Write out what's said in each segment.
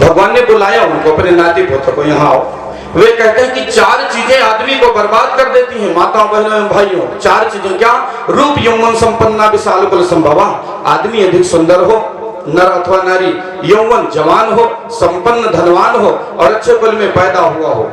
भगवान ने बुलाया उनको, अपने नाती पोतों को, यहाँ आओ। वे कहते हैं कि 4 चीजें आदमी को बर्बाद कर देती हैं, माताओं बहनों एवं भाइयों। 4 चीजें क्या? रूप यौवन संपन्ना विशाल कुल संभवा, आदमी अधिक सुंदर हो, नर अथवा नारी, यौवन जवान हो, संपन्न धनवान हो और अच्छे कुल में पैदा हुआ हो,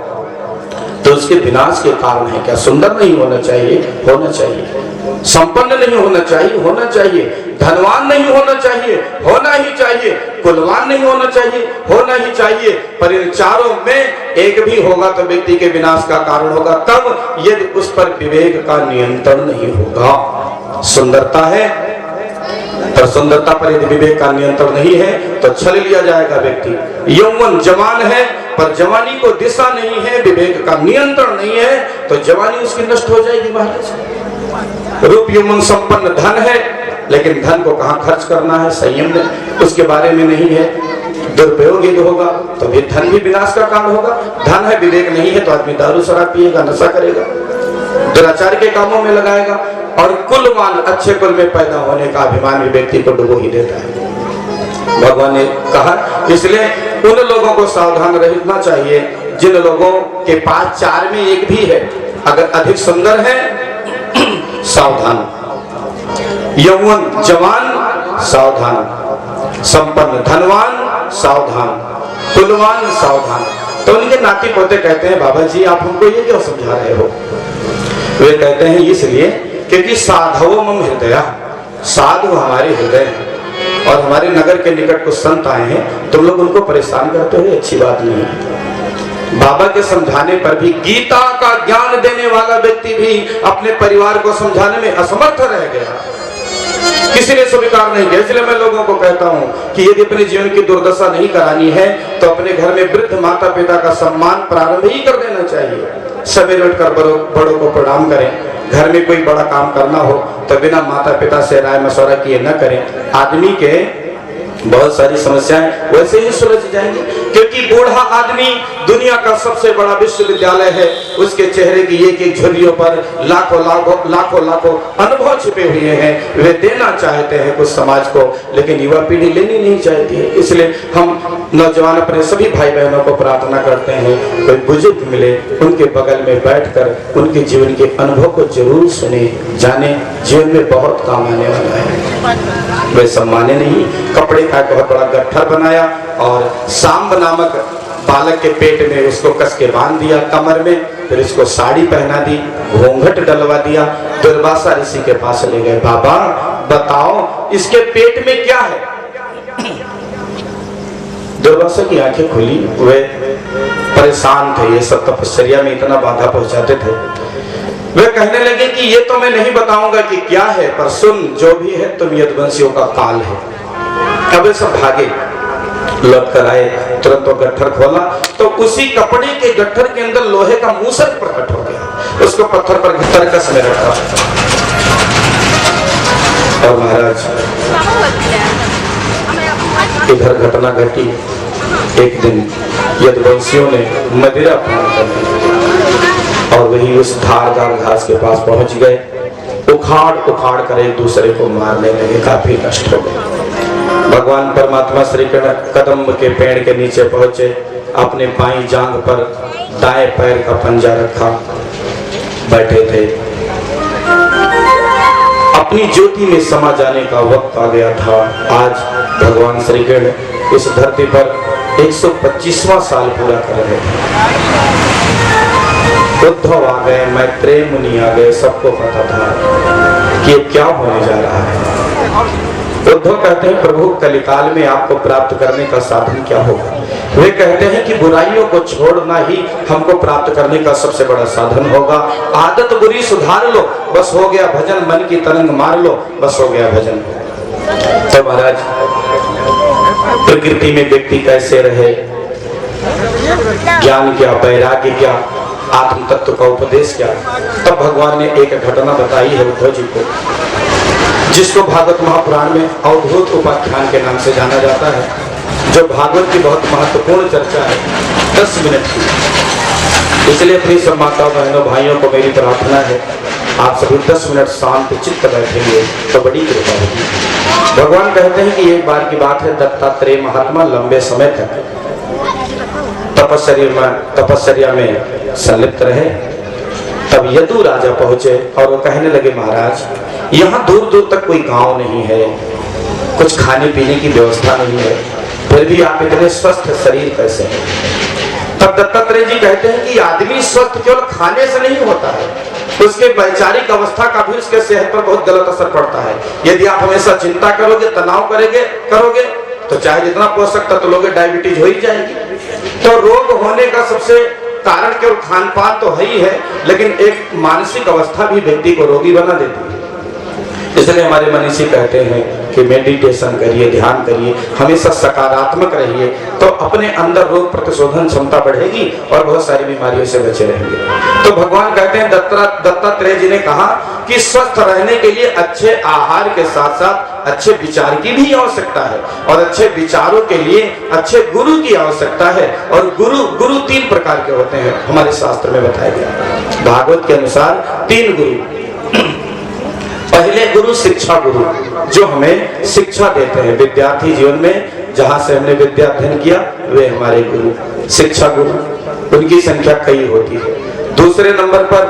तो उसके विनाश के कारण है क्या? सुंदर नहीं होना चाहिए, होना चाहिए। संपन्न नहीं होना चाहिए, होना चाहिए। धनवान नहीं होना चाहिए, होना ही चाहिए। कुलवान नहीं होना चाहिए, होना ही चाहिए। पर इन चारों में एक भी होगा तो व्यक्ति के विनाश का कारण होगा, तब यदि उस पर विवेक का नियंत्रण नहीं होगा। सुंदरता है पर सुंदरता पर यदि विवेक का नियंत्रण नहीं है तो छल लिया जाएगा व्यक्ति। यौवन जवान है पर जवानी को दिशा नहीं है, विवेक का नियंत्रण नहीं है, तो जवानी उसकी नष्ट हो जाएगी महाराज। रूप यौवन संपन्न धन है, लेकिन धन को कहाँ खर्च करना है, संयम में उसके बारे में नहीं है। दुरुपयोग यदि होगा तो भी धन भी विनाश का कारण होगा। धन है, विवेक नहीं है, तो आदमी दारू शराब पिएगा, नशा करेगा, दुराचार के कामों में लगाएगा। और कुलवान, अच्छे कुल में पैदा होने का अभिमान भी व्यक्ति को डुबो ही देता है। भगवान ने कहा, इसलिए उन लोगों को सावधान रहना चाहिए जिन लोगों के पास 4 में एक भी है। अगर अधिक सुंदर है, सावधान। यौवन जवान, सावधान। संपन्न धनवान, सावधान। कुलवान, सावधान। तो उनके नाती पोते कहते हैं, बाबा जी आप हमको ये क्यों समझा रहे हो? वे कहते हैं इसलिए क्योंकि साधवो मम हृदय, साधु हमारे हृदय हैं और हमारे नगर के निकट कुछ संत आए हैं, तुम लोग उनको परेशान करते हो, अच्छी बात नहीं है। बाबा के समझाने पर भी, गीता का ज्ञान देने वाला व्यक्ति भी अपने परिवार को समझाने में असमर्थ रह गया, किसी ने स्वीकार नहीं किया। इसलिए मैं लोगों को कहता हूँ कि यदि अपने जीवन की दुर्दशा नहीं करानी है तो अपने घर में वृद्ध माता पिता का सम्मान प्रारंभ ही कर देना चाहिए। सवेरे उठकर बड़ों को प्रणाम करें। घर में कोई बड़ा काम करना हो तो बिना माता पिता से राय मशवरा किए न करें। आदमी के बहुत सारी समस्याएं वैसे ही सुलझ जाएंगी, क्योंकि बूढ़ा आदमी दुनिया का सबसे बड़ा विश्वविद्यालय है। उसके चेहरे की एक एक झुर्रियों पर लाखों लाखों लाखों लाखों अनुभव छिपे हुए हैं। वे देना चाहते हैं कुछ समाज को, लेकिन युवा पीढ़ी लेनी नहीं चाहती है। इसलिए हम नौजवान अपने सभी भाई बहनों को प्रार्थना करते हैं, कोई बुजुर्ग मिले, उनके बगल में बैठकर उनके जीवन के अनुभव को जरूर सुने, जाने, जीवन में बहुत काम आने वाला है। वे सम्माने नहीं, कपड़े का बहुत बड़ा गट्ठर बनाया और सांब नामक बालक के पेट में उसको कस के बांध दिया कमर में, फिर इसको साड़ी पहना दी, घूंघट डलवा दिया, दुर्वासा ऋषि के पास ले गए। बाबा बताओ इसके पेट में क्या है? दुर्वासा की आंखें खुली, वे परेशान थे, ये सब तपस्या में इतना बाधा पहुंचाते थे। वे कहने लगे कि ये तो मैं नहीं बताऊंगा कि क्या है, पर सुन जो भी है तुम यदुवंशियों का काल है। अब सब भागे, लौट कर आए, तुरंत वो गट्ठर खोला तो उसी कपड़े के गट्ठर के अंदर लोहे का मूसक प्रकट हो गया। उसको पत्थर पर तरकस में रखा और महाराज इधर घटना घटी। एक दिन यदुवंशियों ने मदिरा पान कर और वही उस धारदार घास के पास पहुंच गए, उखाड़ उखाड़ कर एक दूसरे को मारने लगे, काफी नष्ट हो गए। भगवान परमात्मा श्री कदम्ब के पेड़ के नीचे पहुंचे, अपने बाईं जांघ पर दाएं पैर का पंजा रखा, बैठे थे। अपनी ज्योति में समा जाने का वक्त आ गया था। आज भगवान श्री कृष्ण इस धरती पर 125वां साल पूरा कर रहे थे। उद्धव आ गए, मैत्रेय मुनि आ गए, सबको पता था कि क्या होने जा रहा है। उद्धव कहते हैं, प्रभु कलिकाल में आपको प्राप्त करने का साधन क्या होगा? वे कहते हैं कि बुराइयों को छोड़ना ही हमको प्राप्त करने का सबसे बड़ा साधन होगा। आदत बुरी सुधार लो, बस हो गया भजन, मन की तरंग मार लो, बस हो गया भजन। तो महाराज प्रकृति में व्यक्ति कैसे रहे, ज्ञान क्या, वैराग्य क्या, आत्म तत्व का उपदेश क्या, तब भगवान ने एक घटना बताई है उद्धव जी को, जिसको भागवत महापुराण में अवधूत उपाख्यान के नाम से जाना जाता है, जो भागवत की बहुत महत्वपूर्ण चर्चा है, 10 मिनट की। इसलिए अपनी सब माताओं बहनों भाइयों को मेरी प्रार्थना है, आप सभी 10 मिनट शांत चित्त बैठेंगे तो बड़ी कृपा होगी। भगवान कहते हैं कि एक बार की बात है, दत्तात्रेय महात्मा लंबे समय तक तपस्या में संलिप्त रहे। तब यदु राजा पहुंचे और वो कहने लगे, महाराज यहाँ दूर दूर तक कोई गांव नहीं है, कुछ खाने पीने की व्यवस्था नहीं है, फिर भी आप इतने स्वस्थ शरीर कैसे हैं? तब दत्तात्रेय जी कहते हैं कि आदमी स्वस्थ केवल खाने से नहीं होता है, उसके वैचारिक अवस्था का भी उसके सेहत पर बहुत गलत असर पड़ता है। यदि आप हमेशा चिंता करोगे, तनाव करोगे तो चाहे जितना पोषक तत्व लोगे, डायबिटीज हो ही जाएगी। तो रोग होने का सबसे कारण केवल खान पान तो है ही है, लेकिन एक मानसिक अवस्था भी व्यक्ति को रोगी बना देती है। इसलिए हमारे मनीषी कहते हैं कि मेडिटेशन करिए, ध्यान करिए, हमेशा सकारात्मक रहिए, तो अपने अंदर रोग प्रतिशोधन क्षमता बढ़ेगी और बहुत सारी बीमारियों से बचे रहेंगे। तो भगवान कहते हैं, दत्तात्रेय जी ने कहा कि स्वस्थ रहने के लिए अच्छे आहार के साथ साथ अच्छे विचार की भी आवश्यकता है, और अच्छे विचारों के लिए अच्छे गुरु की आवश्यकता है। और गुरु 3 प्रकार के होते हैं, हमारे शास्त्र में बताया गया। भागवत के अनुसार 3 गुरु। पहले गुरु शिक्षा गुरु, जो हमें शिक्षा देते हैं विद्यार्थी जीवन में, जहां से हमने विद्या अध्ययन किया, वे हमारे गुरु शिक्षा गुरु। उनकी संख्या कई होती है। दूसरे नंबर पर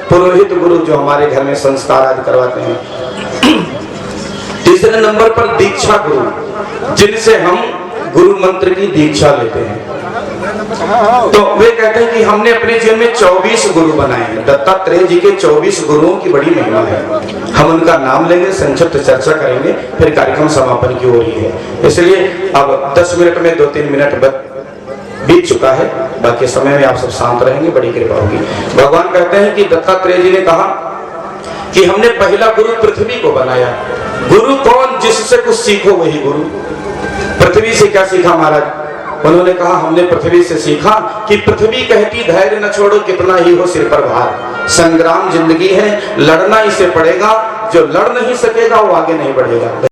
पुरोहित गुरु, जो हमारे घर में संस्कार आदि करवाते हैं। तीसरे नंबर पर दीक्षा गुरु, जिनसे हम गुरु मंत्र की दीक्षा लेते हैं। तो वे कहते हैं कि हमने अपने जीवन में 24 गुरु बनाए हैं। दत्तात्रेय जी के 24 गुरुओं की बड़ी महिमा है। हम उनका नाम लेंगे, संक्षिप्त चर्चा करेंगे, फिर कार्यक्रम समापन की ओर ही है। इसलिए अब 10 मिनट में 2-3 मिनट बीत चुका है, बाकी समय में आप सब शांत रहेंगे, बड़ी कृपा होगी। भगवान कहते हैं कि दत्तात्रेय जी ने कहा कि हमने पहला गुरु पृथ्वी को बनाया। गुरु कौन? जिससे कुछ सीखो वही गुरु। पृथ्वी से क्या सीखा महाराज? उन्होंने कहा, हमने पृथ्वी से सीखा कि पृथ्वी कहती धैर्य न छोड़ो, कितना ही हो सिर पर भार। संग्राम जिंदगी है, लड़ना इसे पड़ेगा, जो लड़ नहीं सकेगा वो आगे नहीं बढ़ेगा।